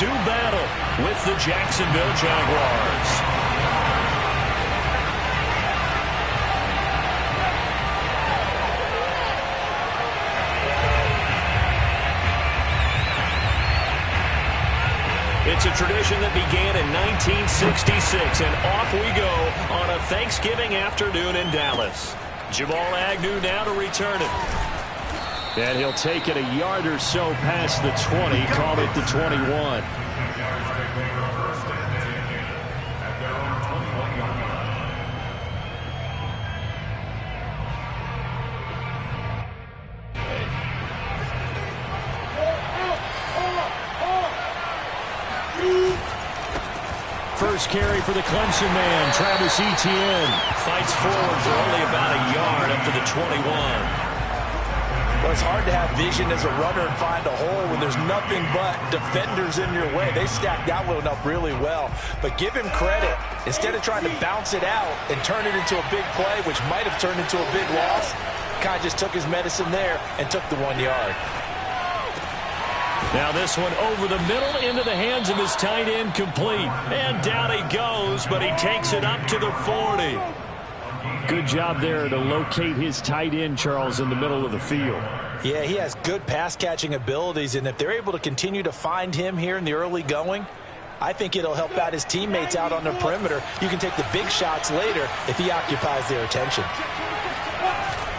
do battle with the Jacksonville Jaguars. It's a tradition that began in 1966, and off we go on a Thanksgiving afternoon in Dallas. Jamal Agnew now to return it. And he'll take it a yard or so past the 20, call it the 21. First carry for the Clemson man, Travis Etienne. Fights forward for only about a yard up to the 21. Well, it's hard to have vision as a runner and find a hole when there's nothing but defenders in your way. They stacked that one up really well. But give him credit. Instead of trying to bounce it out and turn it into a big play, which might have turned into a big loss, kind of just took his medicine there and took the 1 yard. Now this one over the middle into the hands of his tight end, complete. And down he goes, but he takes it up to the 40. Good job there to locate his tight end, Charles, in the middle of the field. Yeah, he has good pass-catching abilities, and if they're able to continue to find him here in the early going, I think it'll help out his teammates out on the perimeter. You can take the big shots later if he occupies their attention.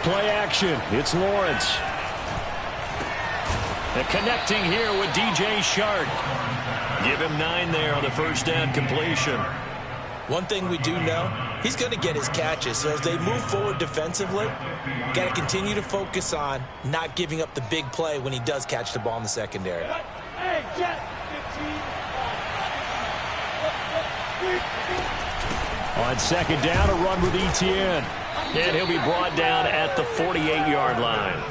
Play action. It's Lawrence. And connecting here with DJ Shark. Give him 9 there on the first down completion. One thing we do know, he's going to get his catches. So as they move forward defensively, got to continue to focus on not giving up the big play when he does catch the ball in the secondary. On second down, a run with Etienne. And he'll be brought down at the 48-yard line.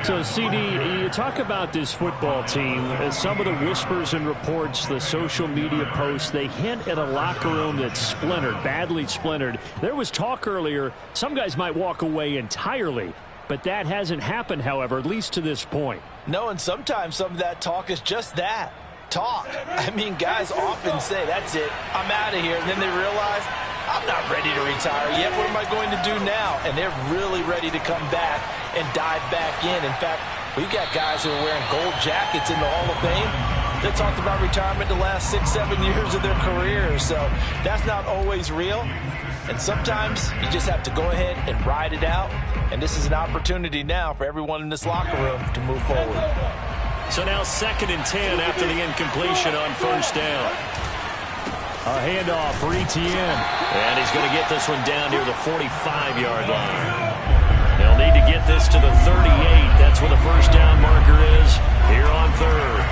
So, CD, you talk about this football team. Some of the whispers and reports, the social media posts, they hint at a locker room that's splintered, badly splintered. There was talk earlier, some guys might walk away entirely. But that hasn't happened, however, at least to this point. No, and sometimes some of that talk is just that, talk. I mean, guys often say, that's it, I'm out of here. And then they realize, I'm not ready to retire yet. What am I going to do now? And they're really ready to come back and dive back in. In fact, we've got guys who are wearing gold jackets in the Hall of Fame that talked about retirement the last 6-7 years of their careers. So that's not always real. And sometimes you just have to go ahead and ride it out. And this is an opportunity now for everyone in this locker room to move forward. So now 2nd and 10 after the incompletion on first down. A handoff for Etienne. And he's going to get this one down near the 45-yard line. They'll need to get this to the 38. That's where the first down marker is here on third.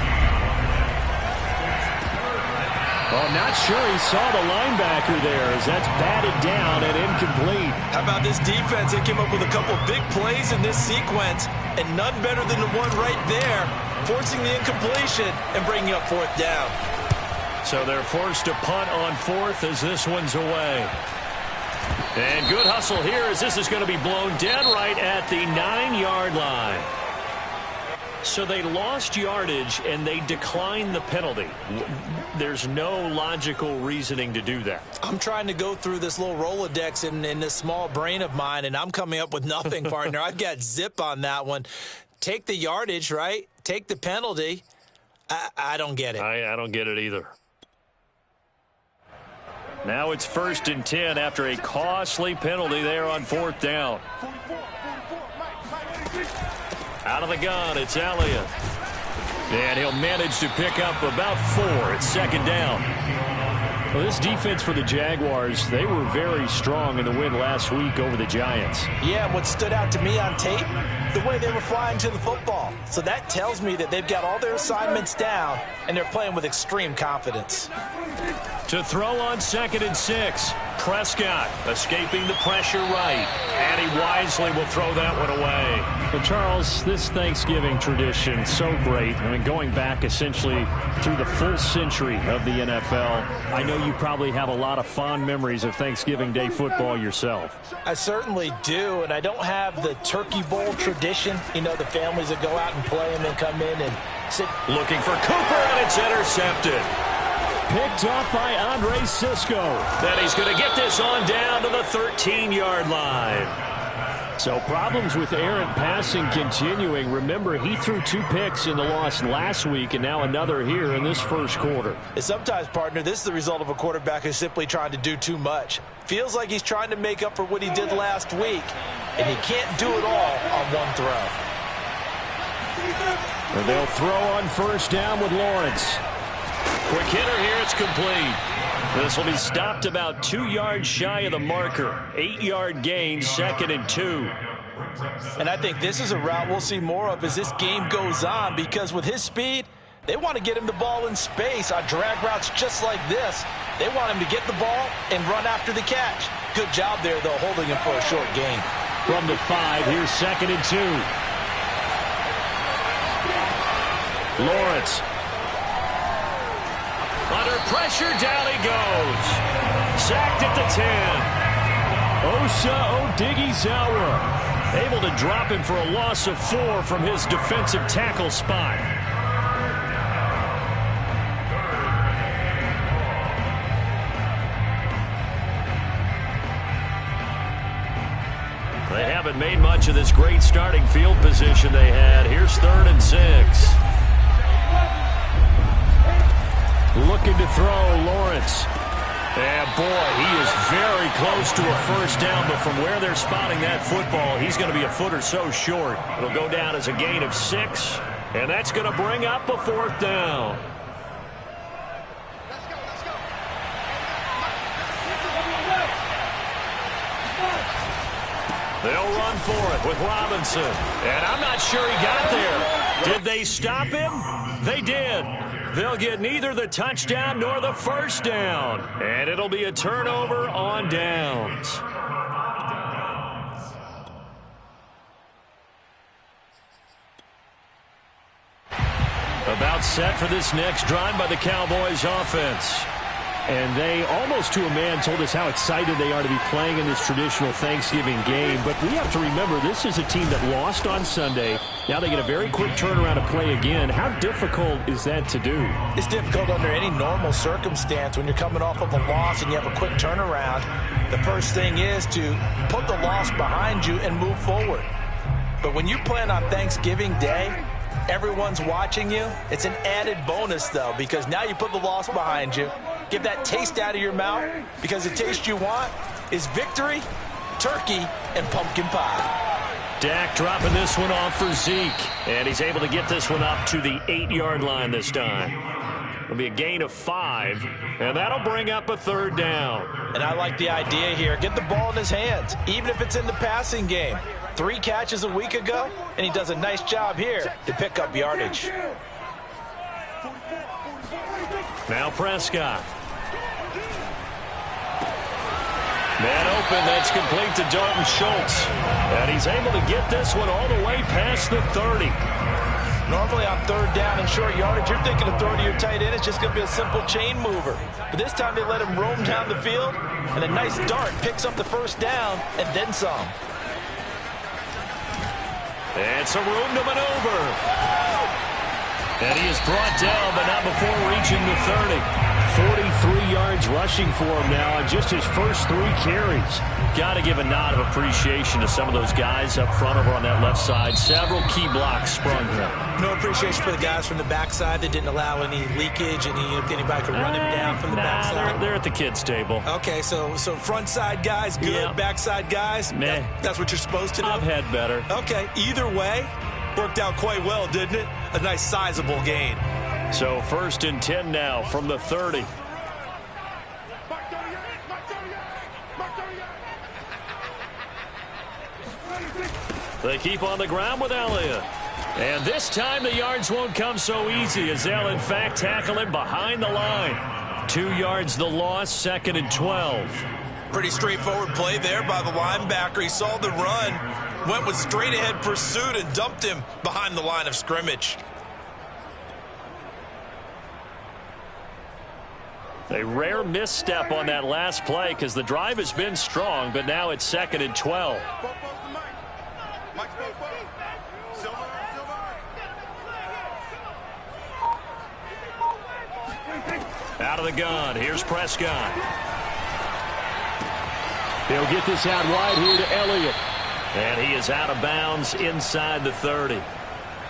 Oh, not sure he saw the linebacker there as that's batted down and incomplete. How about this defense? They came up with a couple big plays in this sequence, and none better than the one right there, forcing the incompletion and bringing up 4th down. So they're forced to punt on 4th as this one's away. And good hustle here as this is going to be blown dead right at the 9-yard line. So they lost yardage and they declined the penalty. There's no logical reasoning to do that. I'm trying to go through this little Rolodex in this small brain of mine, and I'm coming up with nothing, partner. I've got zip on that one. Take the yardage, right? Take the penalty. I don't get it. I don't get it either. Now it's 1st and 10 after a costly penalty there on 4th down. Out of the gun, it's Elliott. And he'll manage to pick up about 4. It's 2nd down. Well, this defense for the Jaguars, they were very strong in the win last week over the Giants. Yeah, what stood out to me on tape, the way they were flying to the football. So that tells me that they've got all their assignments down, and they're playing with extreme confidence. To throw on 2nd and 6. Prescott escaping the pressure right. And he wisely will throw that one away. Well, Charles, this Thanksgiving tradition, so great. I mean, going back essentially through the full century of the NFL. I know you probably have a lot of fond memories of Thanksgiving Day football yourself. I certainly do, and I don't have the Turkey Bowl tradition tradition. You know, the families that go out and play and then come in and sit. Looking for Cooper, and it's intercepted. Picked off by Andre Sisco. Then he's going to get this on down to the 13-yard line. So problems with errant passing continuing. Remember, he threw 2 picks in the loss last week, and now another here in this first quarter. And sometimes, partner, this is the result of a quarterback who's simply trying to do too much. Feels like he's trying to make up for what he did last week, and he can't do it all on one throw. And they'll throw on first down with Lawrence. Quick hitter here, it's complete. This will be stopped about 2 yards shy of the marker. 8-yard gain, 2nd and 2. And I think this is a route we'll see more of as this game goes on, because with his speed, they want to get him the ball in space on drag routes just like this. They want him to get the ball and run after the catch. Good job there, though, holding him for a short gain. From the 5, here's 2nd and 2. Lawrence. Under pressure, down he goes. Sacked at the 10. Osa Odighizuwa able to drop him for a loss of 4 from his defensive tackle spot. They haven't made much of this great starting field position they had. Here's 3rd and 6. Looking to throw, Lawrence. And boy, he is very close to a first down, but from where they're spotting that football, he's going to be a foot or so short. It'll go down as a gain of 6, and that's going to bring up a 4th down. They'll run for it with Robinson. And I'm not sure he got there. Did they stop him? They did. They'll get neither the touchdown nor the first down. And it'll be a turnover on downs. About set for this next drive by the Cowboys offense. And they, almost to a man, told us how excited they are to be playing in this traditional Thanksgiving game. But we have to remember, this is a team that lost on Sunday. Now they get a very quick turnaround to play again. How difficult is that to do? It's difficult under any normal circumstance when you're coming off of a loss and you have a quick turnaround. The first thing is to put the loss behind you and move forward. But when you're playing on Thanksgiving Day, everyone's watching you. It's an added bonus, though, because now you put the loss behind you. Get that taste out of your mouth, because the taste you want is victory, turkey, and pumpkin pie. Dak dropping this one off for Zeke, and he's able to get this one up to the 8-yard line this time. It'll be a gain of 5, and that'll bring up a 3rd down. And I like the idea here. Get the ball in his hands, even if it's in the passing game. 3 catches a week ago, and he does a nice job here to pick up yardage. Now Prescott. Man open, that's complete to Dalton Schultz. And he's able to get this one all the way past the 30. Normally on 3rd down and short yardage, you're thinking of throwing to your tight end. It's just going to be a simple chain mover. But this time they let him roam down the field, and a nice dart picks up the first down and then some. And some room to maneuver. And he is brought down, but not before reaching the 30. 43 yards rushing for him now on just his first 3 carries. Got to give a nod of appreciation to some of those guys up front over on that left side. Several key blocks sprung here. No appreciation for the guys from the backside that didn't allow any leakage, anybody could run him down from the backside. They're at the kids' table. Okay, so front side guys, good. Yeah. Backside guys, that's what you're supposed to do? I've had better. Okay, either way, worked out quite well, didn't it? A nice sizable gain. So 1st and 10 now from the 30. They keep on the ground with Elliott. And this time the yards won't come so easy as they'll in fact tackle him behind the line. 2 yards the loss, 2nd and 12. Pretty straightforward play there by the linebacker. He saw the run, went with straight ahead pursuit and dumped him behind the line of scrimmage. A rare misstep on that last play because the drive has been strong, but now it's 2nd and 12. Out of the gun, here's Prescott. He'll get this out wide here to Elliott. And he is out of bounds inside the 30.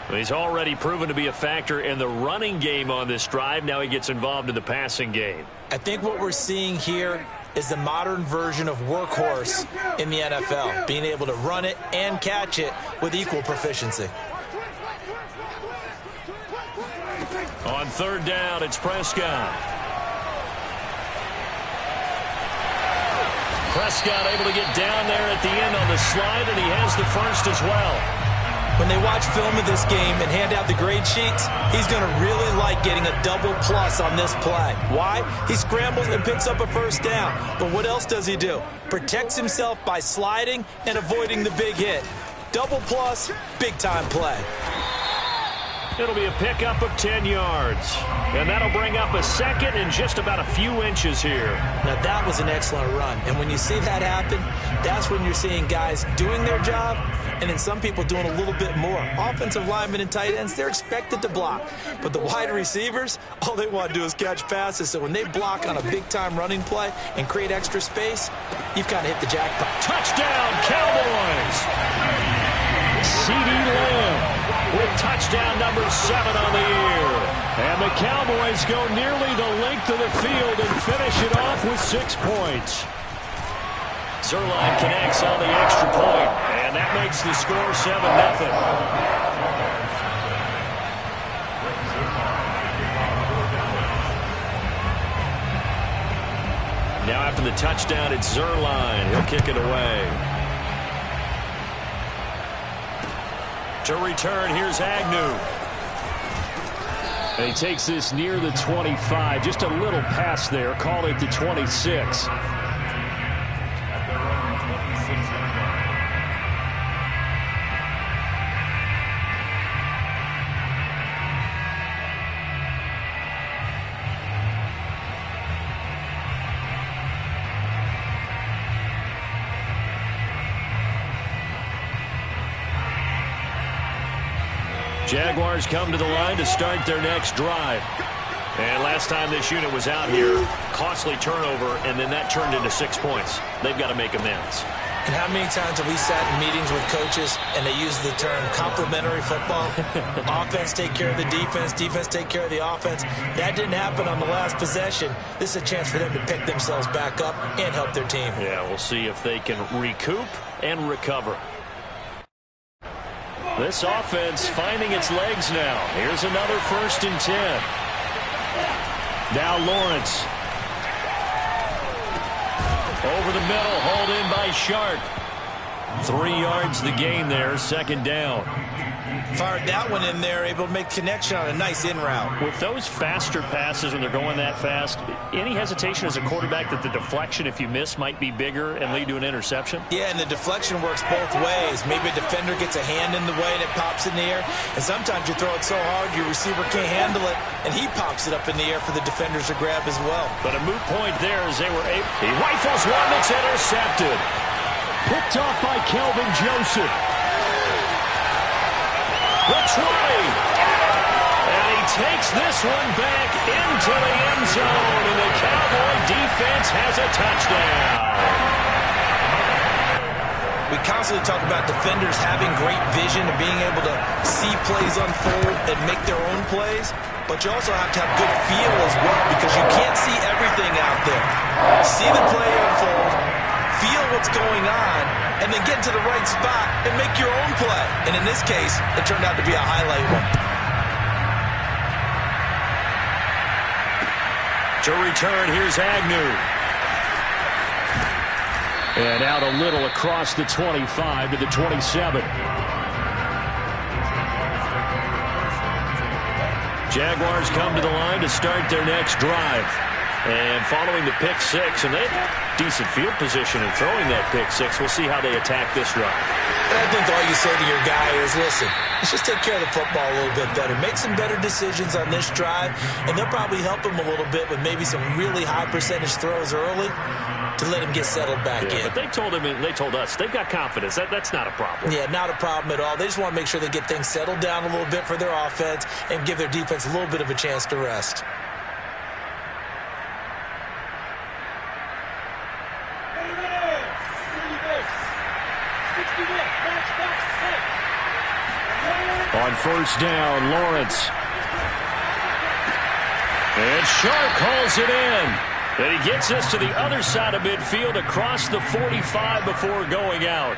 He's already proven to be a factor in the running game on this drive. Now he gets involved in the passing game. I think what we're seeing here is the modern version of workhorse in the NFL, being able to run it and catch it with equal proficiency. On third down, it's Prescott. Prescott able to get down there at the end on the slide, and he has the first as well. When they watch film of this game and hand out the grade sheets, he's going to really like getting a double plus on this play. Why? He scrambles and picks up a first down. But what else does he do? Protects himself by sliding and avoiding the big hit. Double plus, big-time play. It'll be a pickup of 10 yards. And that'll bring up a second and just about a few inches here. Now, that was an excellent run. And when you see that happen, that's when you're seeing guys doing their job and then some people doing a little bit more. Offensive linemen and tight ends, they're expected to block. But the wide receivers, all they want to do is catch passes. So when they block on a big-time running play and create extra space, you've kind of hit the jackpot. Touchdown, Cowboys! C.D. Lamb with touchdown number 7 on the year. And the Cowboys go nearly the length of the field and finish it off with 6 points. Zerline connects on the extra point, and that makes the score 7-0. Now after the touchdown, it's Zerline. He'll kick it away. To return, here's Agnew. And he takes this near the 25. Just a little pass there. Call it the 26. Jaguars come to the line to start their next drive. And last time this unit was out here, costly turnover, and then that turned into 6 points. They've got to make amends. And how many times have we sat in meetings with coaches and they use the term complementary football? Offense take care of the defense, defense take care of the offense. That didn't happen on the last possession. This is a chance for them to pick themselves back up and help their team. Yeah, we'll see if they can recoup and recover. This offense finding its legs now. Here's another 1st and 10. Now Lawrence. Over the middle, hauled in by Sharp. 3 yards the gain there, 2nd down. Fired that one in there, able to make connection on a nice in route. With those faster passes when they're going that fast, any hesitation as a quarterback that the deflection, if you miss, might be bigger and lead to an interception? Yeah, and the deflection works both ways. Maybe a defender gets a hand in the way and it pops in the air. And sometimes you throw it so hard your receiver can't handle it, and he pops it up in the air for the defenders to grab as well. But a moot point there as they were able. He rifles one that's intercepted. Picked off by Kelvin Joseph. The 20. And he takes this one back into the end zone, and the Cowboy defense has a touchdown. We constantly talk about defenders having great vision and being able to see plays unfold and make their own plays, but you also have to have good feel as well because you can't see everything out there. See the play unfold, feel what's going on, and then get to the right spot and make your own play. And in this case, it turned out to be a highlight one. To return, here's Agnew. And out a little across the 25 to the 27. Jaguars come to the line to start their next drive. And following the pick 6, and they have decent field position in throwing that pick 6. We'll see how they attack this drive. And I think all you say to your guy is, listen, let's just take care of the football a little bit better. Make some better decisions on this drive, and they'll probably help him a little bit with maybe some really high percentage throws early to let him get settled back in. But they told him, and they told us, they've got confidence. That's not a problem. Yeah, not a problem at all. They just want to make sure they get things settled down a little bit for their offense and give their defense a little bit of a chance to rest. On first down, Lawrence. And Sharp calls it in. And he gets us to the other side of midfield across the 45 before going out.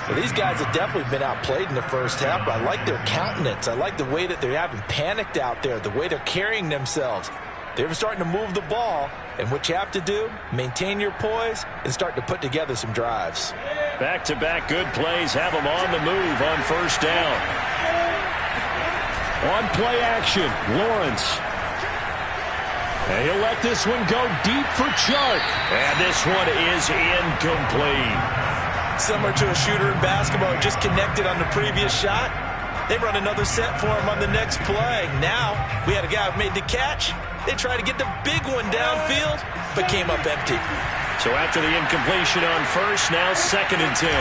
Well, these guys have definitely been outplayed in the first half, but I like their countenance. I like the way that they haven't panicked out there, the way they're carrying themselves. They're starting to move the ball, and what you have to do, maintain your poise and start to put together some drives. Back-to-back good plays have them on the move on first down. On play action, Lawrence. And he'll let this one go deep for Chark. And this one is incomplete. Similar to a shooter in basketball who just connected on the previous shot. They run another set for him on the next play. Now, we had a guy who made the catch. They tried to get the big one downfield, but came up empty. So after the incompletion on first, now 2nd and 10.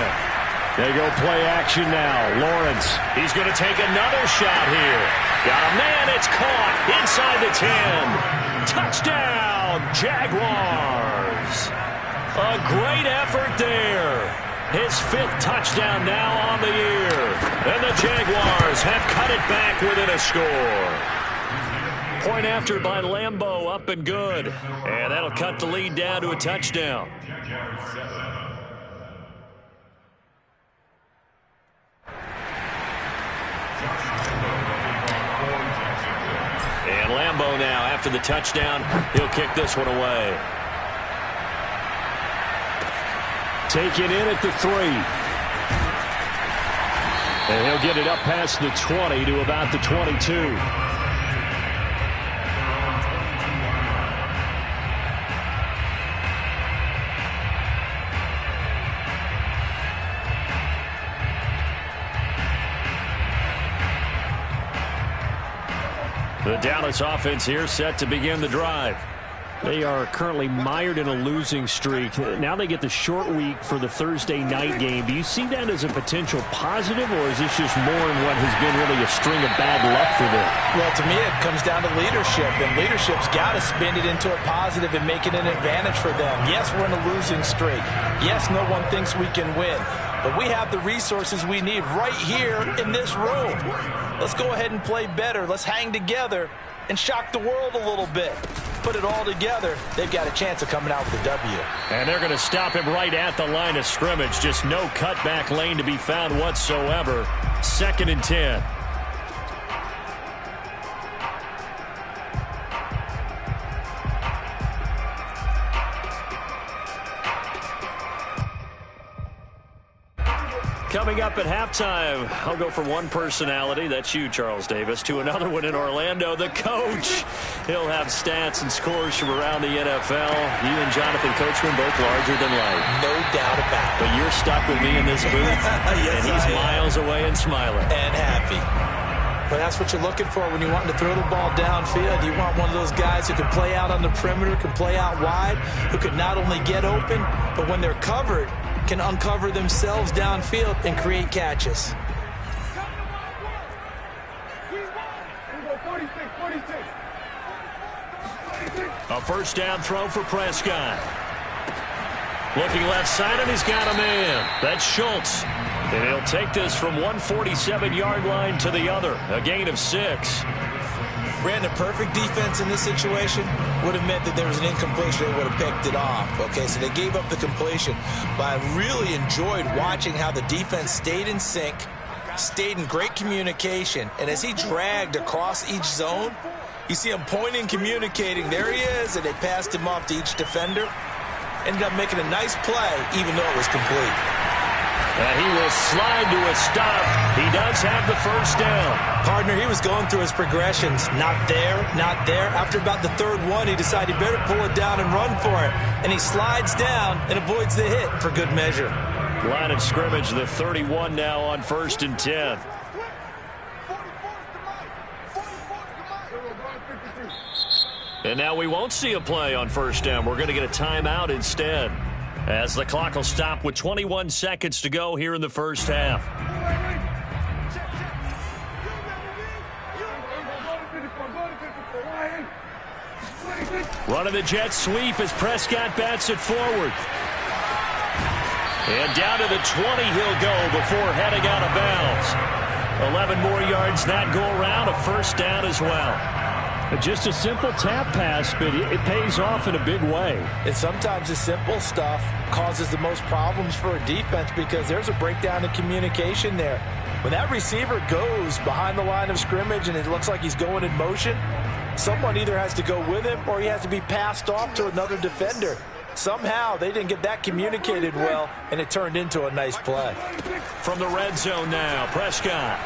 They go play action now. Lawrence, he's going to take another shot here. Got a man, it's caught inside the 10. Touchdown, Jaguars. A great effort there. His 5th touchdown now on the year. And the Jaguars have cut it back within a score. Point after by Lambeau, up and good. And that'll cut the lead down to a touchdown. And Lambeau now, after the touchdown, he'll kick this one away. Take it in at the 3. And he'll get it up past the 20 to about the 22. The Dallas offense here set to begin the drive. They are currently mired in a losing streak. Now they get the short week for the Thursday night game. Do you see that as a potential positive, or is this just more in what has been really a string of bad luck for them? Well, to me, it comes down to leadership, and leadership's got to spin it into a positive and make it an advantage for them. Yes, we're in a losing streak. Yes, no one thinks we can win, but we have the resources we need right here in this room. Let's go ahead and play better. Let's hang together and shock the world a little bit. Put it all together, they've got a chance of coming out with a W. And they're going to stop him right at the line of scrimmage. Just no cutback lane to be found whatsoever. 2nd and 10. Coming up at halftime, I'll go from one personality, that's you, Charles Davis, to another one in Orlando, the coach. He'll have stats and scores from around the NFL. You and Jonathan Coachman both larger than life. No doubt about it. But you're stuck with me in this booth, yes, and he's miles away and smiling. And happy. But that's what you're looking for when you want to throw the ball downfield. You want one of those guys who can play out on the perimeter, can play out wide, who can not only get open, but when they're covered, can uncover themselves downfield and create catches. A first down throw for Prescott. Looking left side, and he's got a man. That's Schultz. And he'll take this from 147-yard line to the other. A gain of 6. Brandon, perfect defense in this situation would have meant that there was an incompletion. They would have picked it off. Okay, so they gave up the completion. But I really enjoyed watching how the defense stayed in sync, stayed in great communication. And as he dragged across each zone, you see him pointing, communicating. There he is, and they passed him off to each defender. Ended up making a nice play, even though it was complete. And he will slide to a stop. He does have the first down. Partner, he was going through his progressions. Not there, not there. After about the 3rd one, he decided he better pull it down and run for it. And he slides down and avoids the hit for good measure. Line of scrimmage, the 31 now on 1st and 10. And now we won't see a play on first down. We're going to get a timeout instead, as the clock will stop with 21 seconds to go here in the first half. Running the jet sweep as Prescott bats it forward. And down to the 20 he'll go before heading out of bounds. 11 more yards that go around, a first down as well. Just a simple tap pass, but it pays off in a big way. And sometimes the simple stuff causes the most problems for a defense because there's a breakdown in communication there. When that receiver goes behind the line of scrimmage and it looks like he's going in motion, someone either has to go with him or he has to be passed off to another defender. Somehow they didn't get that communicated well, and it turned into a nice play. From the red zone now, Prescott.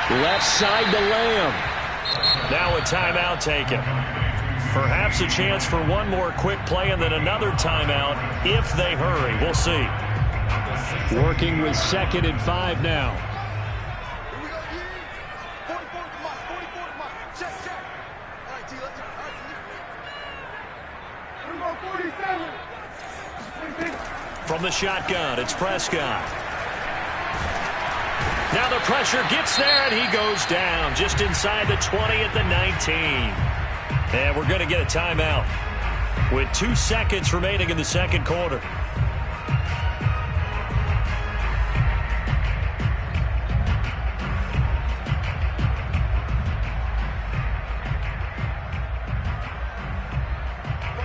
Left side to Lamb. Now a timeout taken. Perhaps a chance for one more quick play and then another timeout if they hurry. We'll see. Working with 2nd and 5 now. From the shotgun, it's Prescott. Now the pressure gets there, and he goes down just inside the 20 at the 19. And we're going to get a timeout with 2 seconds remaining in the second quarter.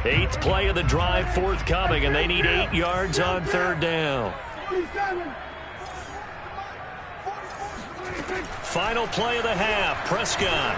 Eighth play of the drive forthcoming, and they need 8 yards on third down. Final play of the half, Prescott.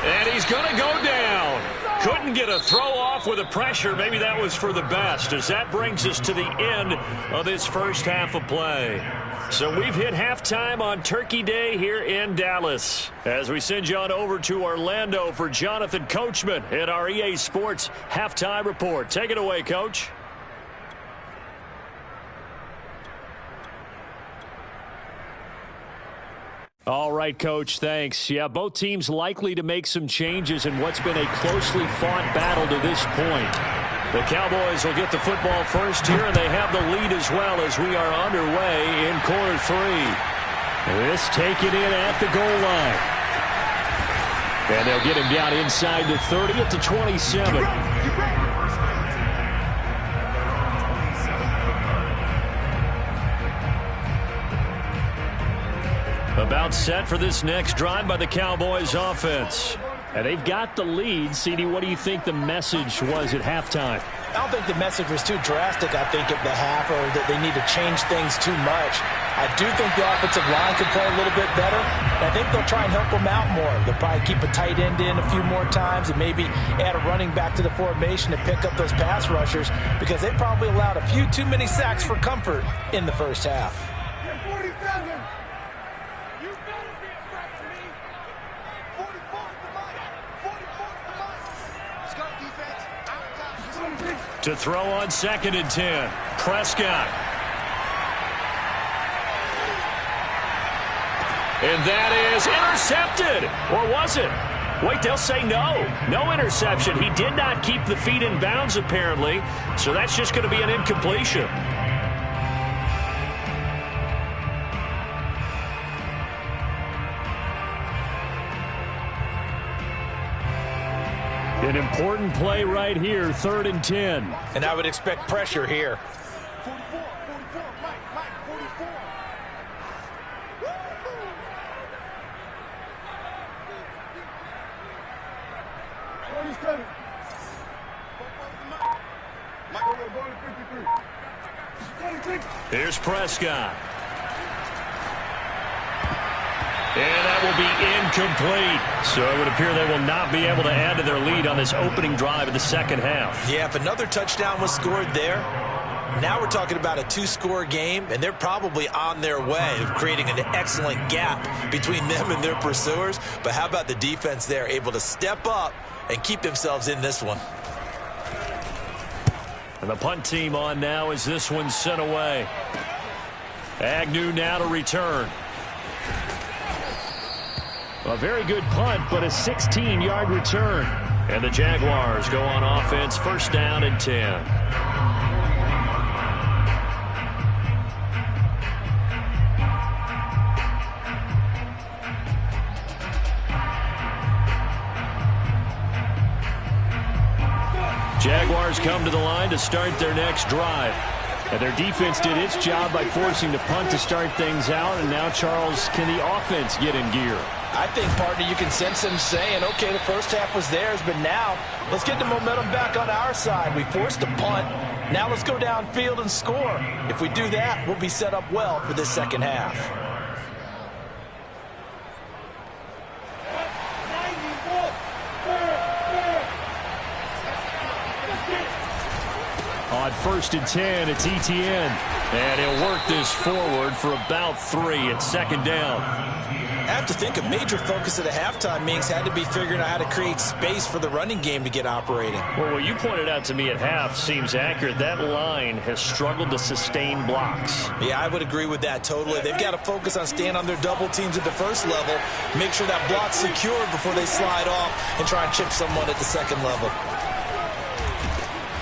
And he's going to go down. Couldn't get a throw off with the pressure. Maybe that was for the best, as that brings us to the end of this first half of play. So we've hit halftime on Turkey Day here in Dallas. As we send you on over to Orlando for Jonathan Coachman at our EA Sports Halftime Report. Take it away, Coach. All right, Coach, thanks. Yeah, both teams likely to make some changes in what's been a closely fought battle to this point. The Cowboys will get the football first here, and they have the lead as well as we are underway in quarter 3. This taken in at the goal line. And they'll get him down inside the 30 at the 27. About set for this next drive by the Cowboys offense. And they've got the lead. CD, what do you think the message was at halftime? I don't think the message was too drastic, I think, at the half, or that they need to change things too much. I do think the offensive line could play a little bit better. I think they'll try and help them out more. They'll probably keep a tight end in a few more times and maybe add a running back to the formation to pick up those pass rushers, because they probably allowed a few too many sacks for comfort in the first half. To throw on 2nd and 10, Prescott. And that is intercepted. Or was it? Wait, they'll say no. No interception. He did not keep the feet in bounds, apparently. So that's just going to be an incompletion. An important play right here, 3rd and 10. And I would expect pressure here. Here's Prescott. And that will be incomplete. So it would appear they will not be able to add to their lead on this opening drive of the second half. Yeah, if another touchdown was scored there, now we're talking about a 2-score game, and they're probably on their way of creating an excellent gap between them and their pursuers. But how about the defense there, able to step up and keep themselves in this one? And the punt team on now as this one's sent away. Agnew now to return. A very good punt, but a 16-yard return. And the Jaguars go on offense, first down and 10. Jaguars come to the line to start their next drive. And their defense did its job by forcing the punt to start things out. And now, Charles, can the offense get in gear? I think, partner, you can sense them saying, okay, the first half was theirs, but now let's get the momentum back on our side. We forced a punt. Now let's go downfield and score. If we do that, we'll be set up well for this second half. On 1st and 10, it's Etienne. And he'll work this forward for about 3 at second down. I have to think a major focus of the halftime meetings had to be figuring out how to create space for the running game to get operating. Well, what you pointed out to me at half seems accurate. That line has struggled to sustain blocks. Yeah, I would agree with that totally. They've got to focus on staying on their double teams at the first level, make sure that block's secured before they slide off and try and chip someone at the second level.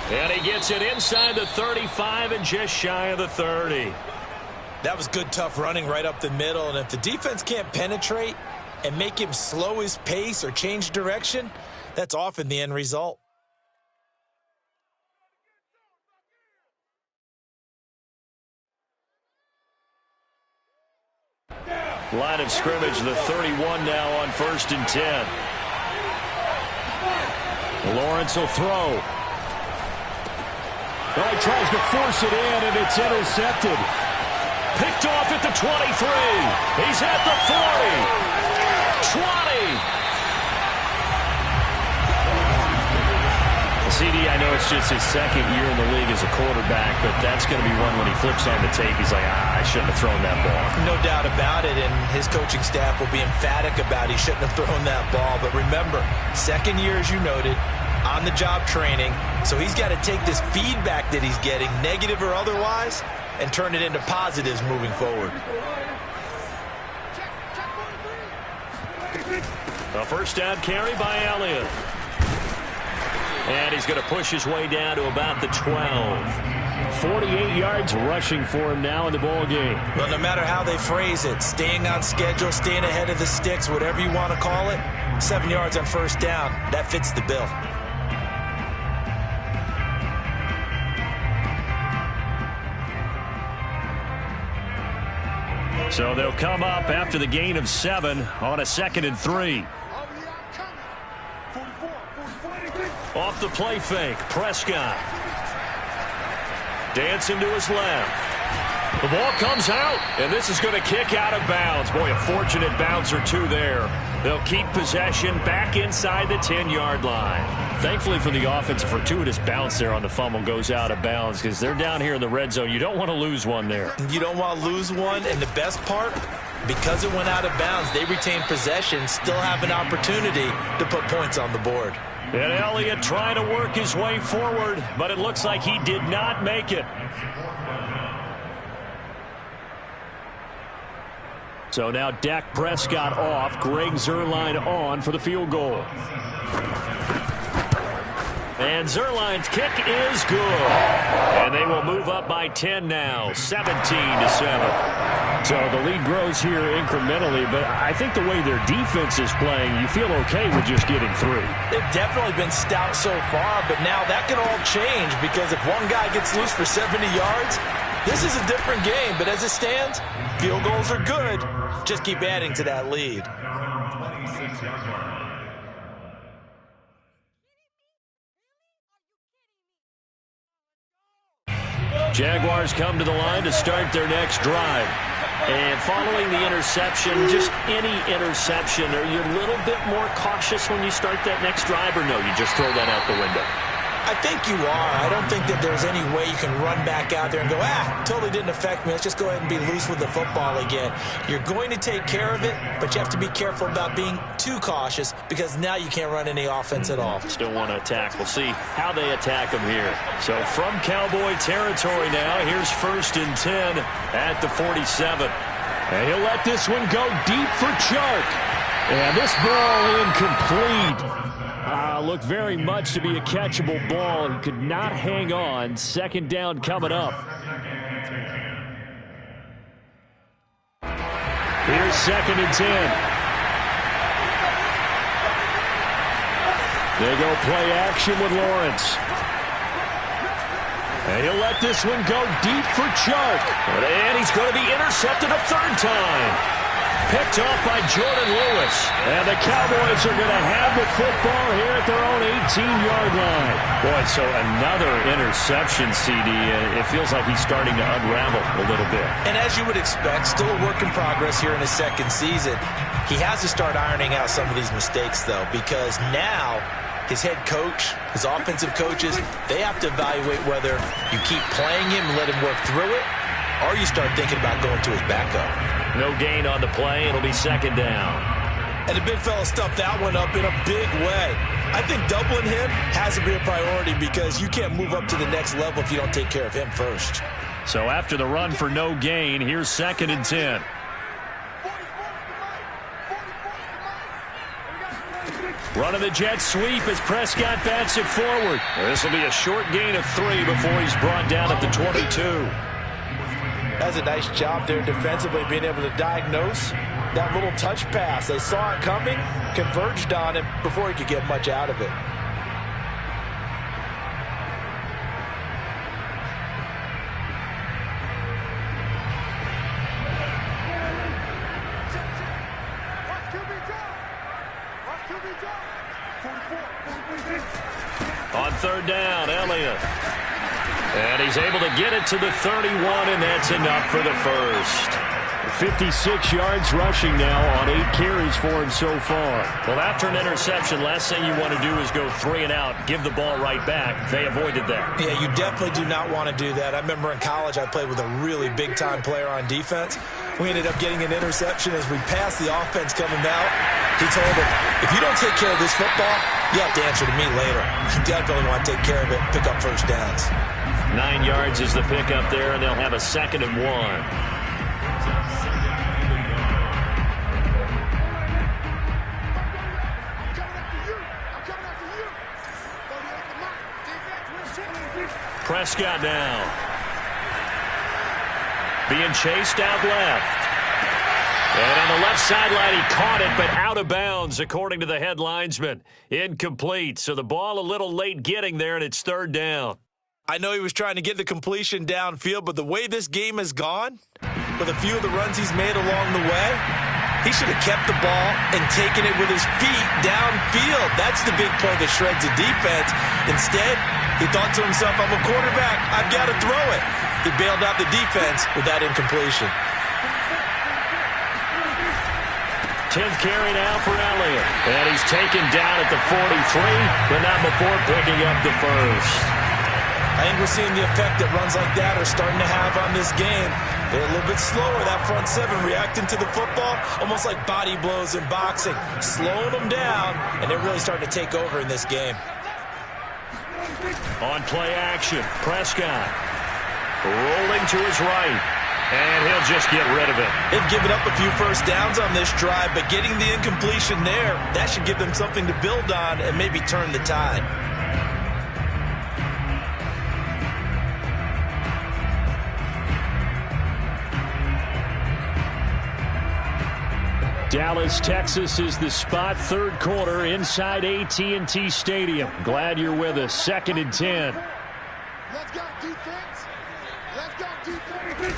And he gets it inside the 35 and just shy of the 30. That was good, tough running right up the middle. And if the defense can't penetrate and make him slow his pace or change direction, that's often the end result. Line of scrimmage, the 31 now on 1st and 10. Lawrence will throw. Well, he tries to force it in, and it's intercepted. Picked off at the 23. He's at the 40. 20. CD, I know it's just his second year in the league as a quarterback, but that's going to be one when he flips on the tape. He's like, I shouldn't have thrown that ball. No doubt about it, and his coaching staff will be emphatic about he shouldn't have thrown that ball. But remember, second year, as you noted, on-the-job training, so he's got to take this feedback that he's getting, negative or otherwise, and turn it into positives moving forward. A first down carry by Elliott. And he's going to push his way down to about the 12. 48 yards rushing for him now in the ball game. Well, no matter how they phrase it, staying on schedule, staying ahead of the sticks, whatever you want to call it, 7 yards on first down, that fits the bill. So they'll come up after the gain of 7 on a 2nd and 3. Off the play fake, Prescott. Dancing to his left. The ball comes out, and this is going to kick out of bounds. Boy, a fortunate bounce or two there. They'll keep possession back inside the 10-yard line. Thankfully for the offense, a fortuitous bounce there on the fumble goes out of bounds because they're down here in the red zone. You don't want to lose one there. You don't want to lose one, and the best part, because it went out of bounds, they retain possession, still have an opportunity to put points on the board. And Elliott trying to work his way forward, but it looks like he did not make it. So now Dak Prescott off, Greg Zuerlein on for the field goal. And Zuerlein's kick is good. And they will move up by 10 now, 17-7. So the lead grows here incrementally, but I think the way their defense is playing, you feel okay with just getting 3. They've definitely been stout so far, but now that can all change because if one guy gets loose for 70 yards, this is a different game. But as it stands, field goals are good. Just keep adding to that lead. Jaguars come to the line to start their next drive. And following the interception, just any interception, are you a little bit more cautious when you start that next drive, or no, you just throw that out the window? I think you are. I don't think that there's any way you can run back out there and go, totally didn't affect me. Let's just go ahead and be loose with the football again. You're going to take care of it, but you have to be careful about being too cautious because now you can't run any offense at all. Still want to attack. We'll see how they attack them here. So from Cowboy territory now, here's 1st and 10 at the 47. And he'll let this one go deep for Chark. And this ball incomplete. Looked very much to be a catchable ball. He could not hang on. 2nd down coming up. Here's 2nd and 10. They go play action with Lawrence. And he'll let this one go deep for Chark. And he's going to be intercepted a third time. Picked off by Jordan Lewis. And the Cowboys are going to have the football here at their own 18-yard line. Boy, so another interception, CD. It feels like he's starting to unravel a little bit. And as you would expect, still a work in progress here in his second season. He has to start ironing out some of these mistakes, though, because now his head coach, his offensive coaches, they have to evaluate whether you keep playing him and let him work through it, or you start thinking about going to his backup. No gain on the play. It'll be second down. And the big fella stuffed that one up in a big way. I think doubling him has to be a priority because you can't move up to the next level if you don't take care of him first. So after the run for no gain, here's 2nd and 10. Running the jet sweep as Prescott bats it forward. This will be a short gain of 3 before he's brought down at the 22. That's a nice job there defensively, being able to diagnose that little touch pass. They saw it coming, converged on him before he could get much out of it. On 3rd down, Elliott. And he's able to get it to the 31, and that's enough for the first. 56 yards rushing now on 8 carries for him so far. Well, after an interception, last thing you want to do is go 3 and out, give the ball right back. They avoided that. Yeah, you definitely do not want to do that. I remember in college I played with a really big-time player on defense. We ended up getting an interception as we passed the offense coming out. He told him, if you don't take care of this football, you have to answer to me later. You definitely want to take care of it and pick up first downs. 9 yards is the pickup there, and they'll have a 2nd and 1. Prescott now. Being chased out left. And on the left sideline, he caught it, but out of bounds, according to the head linesman. Incomplete. So the ball a little late getting there, and it's 3rd down. I know he was trying to get the completion downfield, but the way this game has gone, with a few of the runs he's made along the way, he should have kept the ball and taken it with his feet downfield. That's the big play that shreds the defense. Instead, he thought to himself, I'm a quarterback, I've got to throw it. He bailed out the defense with that incompletion. 10th carry now for Elliott. And he's taken down at the 43, but not before picking up the first. I think we're seeing the effect that runs like that are starting to have on this game. They're a little bit slower, that front 7, reacting to the football, almost like body blows in boxing, slowing them down, and they're really starting to take over in this game. On play action, Prescott rolling to his right, and he'll just get rid of it. They've given up a few first downs on this drive, but getting the incompletion there, that should give them something to build on and maybe turn the tide. Dallas, Texas is the spot, 3rd quarter inside AT&T Stadium. Glad you're with us. 2nd and 10. Let's go defense. Let's go defense.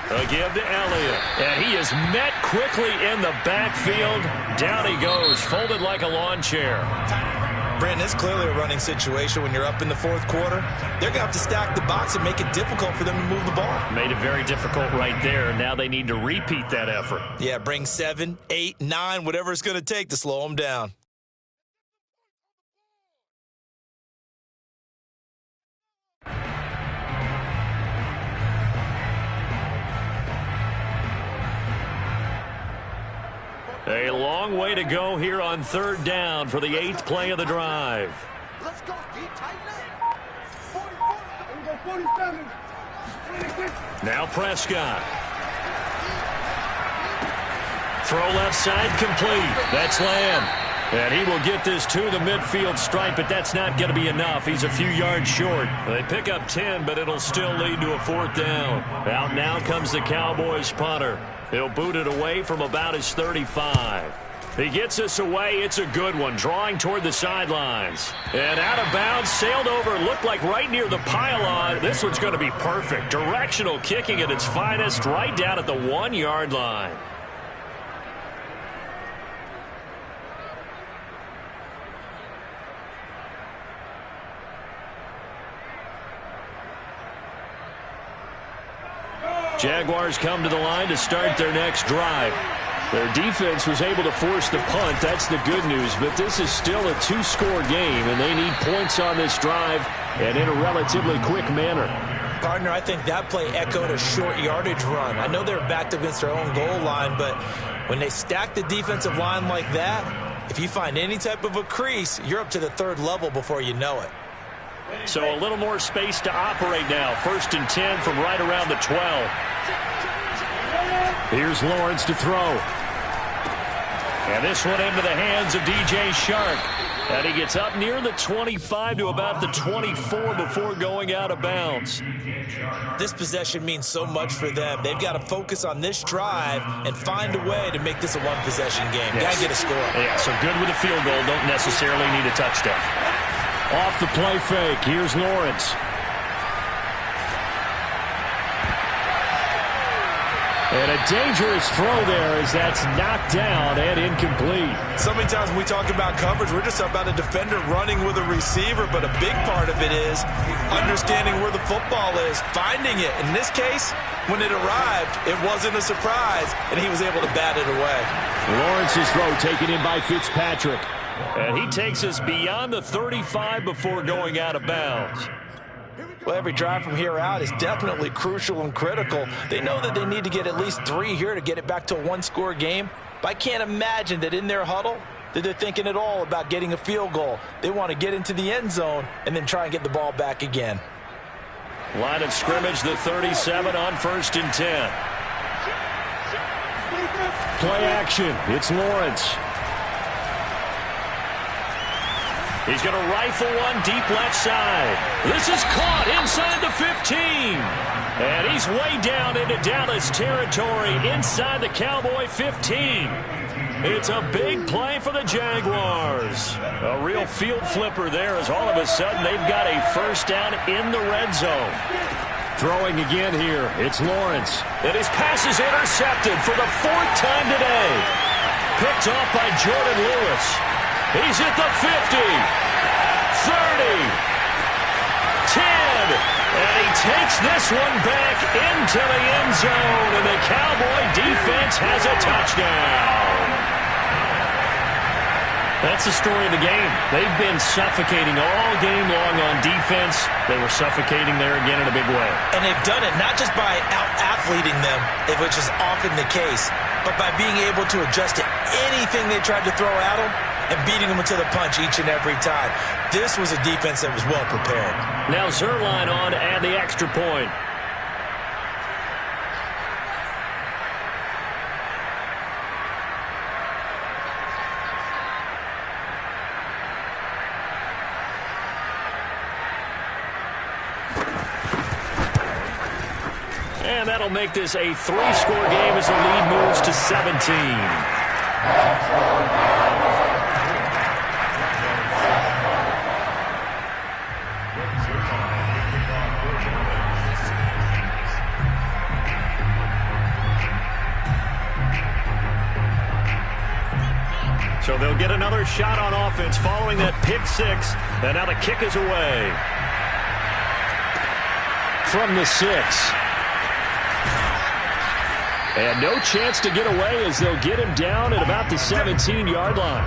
A give to Elliott. And he is met quickly in the backfield. Down he goes, folded like a lawn chair. Brandon, it's clearly a running situation when you're up in the 4th quarter. They're going to have to stack the box and make it difficult for them to move the ball. Made it very difficult right there. Now they need to repeat that effort. Yeah, bring 7, 8, 9, whatever it's going to take to slow them down. A long way to go here on 3rd down for the 8th play of the drive. Let's go deep, tight leg. 44. Now Prescott. Throw left side complete. That's Lamb. And he will get this to the midfield stripe, but that's not going to be enough. He's a few yards short. They pick up 10, but it'll still lead to a 4th down. Out now comes the Cowboys punter. He'll boot it away from about his 35. He gets us away. It's a good one, drawing toward the sidelines. And out of bounds, sailed over, looked like right near the pylon. This one's going to be perfect. Directional kicking at its finest, right down at the 1-yard line. Jaguars come to the line to start their next drive. Their defense was able to force the punt. That's the good news. But this is still a 2-score game, and they need points on this drive and in a relatively quick manner. Partner, I think that play echoed a short yardage run. I know they're backed against their own goal line, but when they stack the defensive line like that, if you find any type of a crease, you're up to the 3rd level before you know it. So a little more space to operate now. 1st and 10 from right around the 12. Here's Lawrence to throw. And this one into the hands of DJ Shark. And he gets up near the 25 to about the 24 before going out of bounds. This possession means so much for them. They've got to focus on this drive and find a way to make this a one-possession game. Yes. Got to get a score. Yeah, so good with a field goal. Don't necessarily need a touchdown. Off the play fake, here's Lawrence. And a dangerous throw there as that's knocked down and incomplete. So many times when we talk about coverage, we're just about a defender running with a receiver, but a big part of it is understanding where the football is, finding it. In this case, when it arrived, it wasn't a surprise, and he was able to bat it away. Lawrence's throw taken in by Fitzpatrick. And he takes us beyond the 35 before going out of bounds. Well, every drive from here out is definitely crucial and critical. They know that they need to get at least 3 here to get it back to a 1-score game. But I can't imagine that in their huddle that they're thinking at all about getting a field goal. They want to get into the end zone and then try and get the ball back again. Line of scrimmage, the 37 on 1st and 10. Play action. It's Lawrence. He's going to rifle one deep left side. This is caught inside the 15. And he's way down into Dallas territory inside the Cowboy 15. It's a big play for the Jaguars. A real field flipper there as all of a sudden they've got a 1st down in the red zone. Throwing again here. It's Lawrence. And his pass is intercepted for the 4th time today. Picked off by Jordan Lewis. He's at the 50, 30, 10, and he takes this one back into the end zone, and the Cowboy defense has a touchdown. That's the story of the game. They've been suffocating all game long on defense. They were suffocating there again in a big way. And they've done it not just by out-athleting them, which is often the case, but by being able to adjust to anything they tried to throw at them and beating them into the punch each and every time. This was a defense that was well prepared. Now Zerline on to add the extra point. And that'll make this a 3-score game as the lead moves to 17. So they'll get another shot on offense following that pick 6. And now the kick is away. From the 6. And no chance to get away as they'll get him down at about the 17-yard line.